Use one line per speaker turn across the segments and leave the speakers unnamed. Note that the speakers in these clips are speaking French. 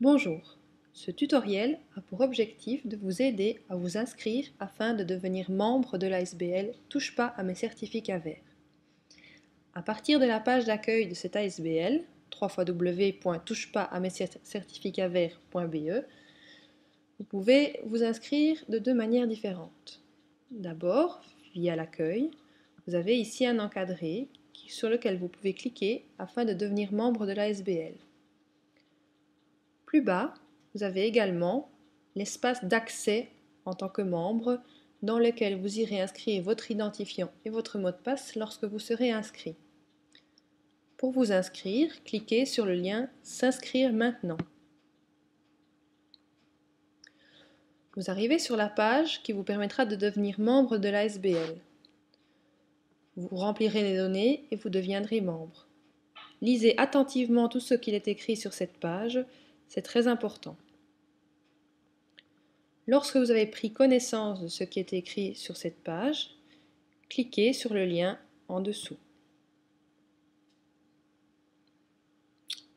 Bonjour, ce tutoriel a pour objectif de vous aider à vous inscrire afin de devenir membre de l'ASBL Touche pas à mes certificats verts. À partir de la page d'accueil de cette ASBL, www.touchepasamecertificatverts.be, vous pouvez vous inscrire de deux manières différentes. D'abord, via l'accueil, vous avez ici un encadré sur lequel vous pouvez cliquer afin de devenir membre de l'ASBL. Plus bas, vous avez également l'espace d'accès en tant que membre dans lequel vous irez inscrire votre identifiant et votre mot de passe lorsque vous serez inscrit. Pour vous inscrire, cliquez sur le lien « S'inscrire maintenant ». Vous arrivez sur la page qui vous permettra de devenir membre de l'ASBL. Vous remplirez les données et vous deviendrez membre. Lisez attentivement tout ce qu'il est écrit sur cette page, c'est très important. Lorsque vous avez pris connaissance de ce qui est écrit sur cette page, cliquez sur le lien en dessous.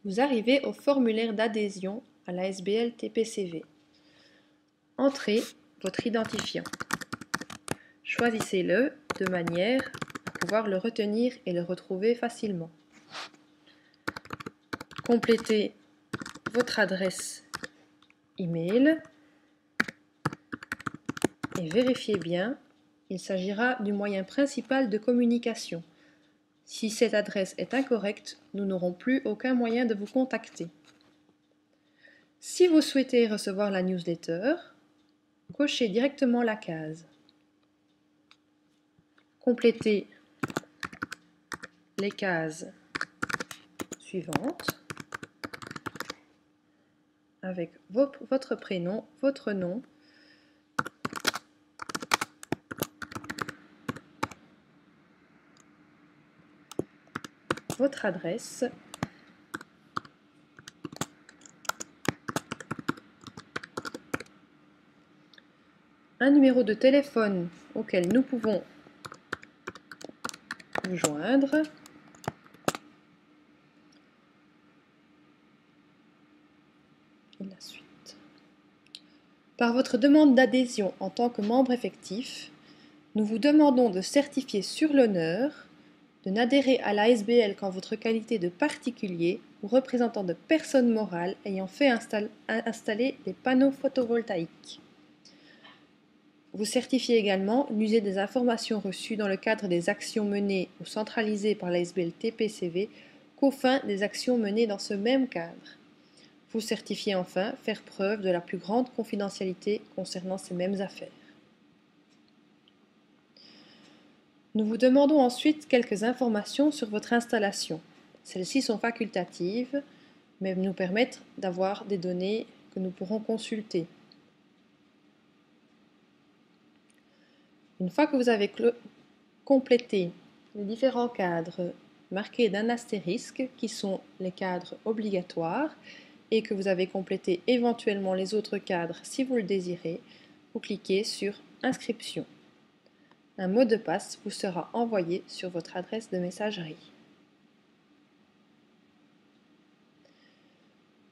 Vous arrivez au formulaire d'adhésion à l'ASBL TPCV. Entrez votre identifiant. Choisissez-le de manière à pouvoir le retenir et le retrouver facilement. Complétez votre adresse email et vérifiez bien, il s'agira du moyen principal de communication. Si cette adresse est incorrecte, nous n'aurons plus aucun moyen de vous contacter. Si vous souhaitez recevoir la newsletter, cochez directement la case. Complétez les cases suivantes avec votre prénom, votre nom, votre adresse, un numéro de téléphone auquel nous pouvons vous joindre, et la suite. Par votre demande d'adhésion en tant que membre effectif, nous vous demandons de certifier sur l'honneur de n'adhérer à l'ASBL qu'en votre qualité de particulier ou représentant de personne morale ayant fait installer les panneaux photovoltaïques. Vous certifiez également l'user des informations reçues dans le cadre des actions menées ou centralisées par l'ASBL TPCV qu'aux fins des actions menées dans ce même cadre. Vous certifiez enfin faire preuve de la plus grande confidentialité concernant ces mêmes affaires. Nous vous demandons ensuite quelques informations sur votre installation. Celles-ci sont facultatives, mais nous permettent d'avoir des données que nous pourrons consulter. Une fois que vous avez complété les différents cadres marqués d'un astérisque, qui sont les cadres obligatoires, et que vous avez complété éventuellement les autres cadres si vous le désirez, vous cliquez sur « Inscription ». Un mot de passe vous sera envoyé sur votre adresse de messagerie.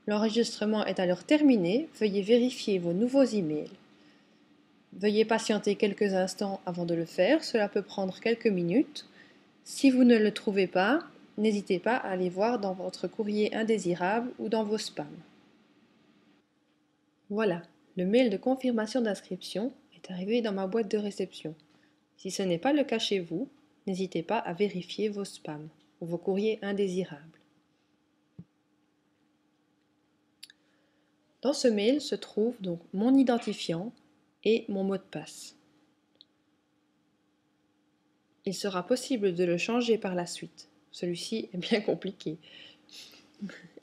L'enregistrement est alors terminé, veuillez vérifier vos nouveaux emails. Veuillez patienter quelques instants avant de le faire, cela peut prendre quelques minutes. Si vous ne le trouvez pas, n'hésitez pas à aller voir dans votre courrier indésirable ou dans vos spams. Voilà, le mail de confirmation d'inscription est arrivé dans ma boîte de réception. Si ce n'est pas le cas chez vous, n'hésitez pas à vérifier vos spams ou vos courriers indésirables. Dans ce mail se trouve donc mon identifiant et mon mot de passe. Il sera possible de le changer par la suite. Celui-ci est bien compliqué.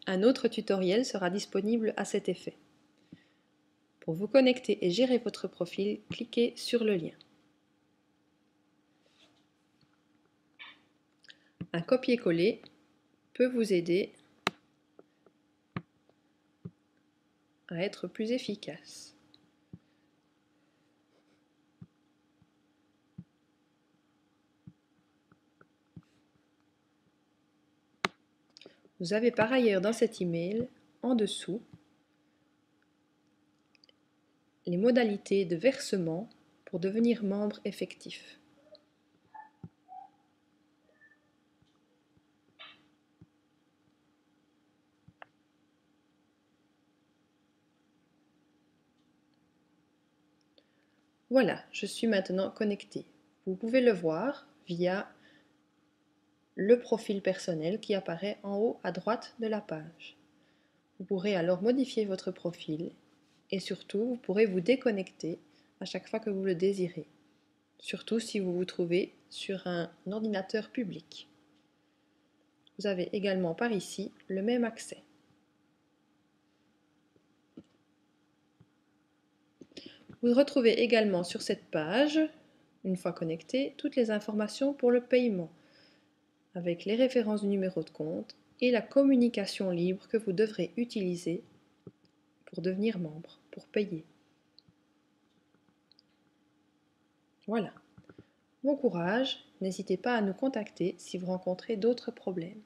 Un autre tutoriel sera disponible à cet effet. Pour vous connecter et gérer votre profil, cliquez sur le lien. Un copier-coller peut vous aider à être plus efficace. Vous avez par ailleurs dans cet email, en dessous, les modalités de versement pour devenir membre effectif. Voilà, je suis maintenant connectée. Vous pouvez le voir via le profil personnel qui apparaît en haut à droite de la page. Vous pourrez alors modifier votre profil et surtout, vous pourrez vous déconnecter à chaque fois que vous le désirez, surtout si vous vous trouvez sur un ordinateur public. Vous avez également par ici le même accès. Vous retrouvez également sur cette page, une fois connecté, toutes les informations pour le paiement, avec les références du numéro de compte et la communication libre que vous devrez utiliser pour devenir membre, pour payer. Voilà. Bon courage, n'hésitez pas à nous contacter si vous rencontrez d'autres problèmes.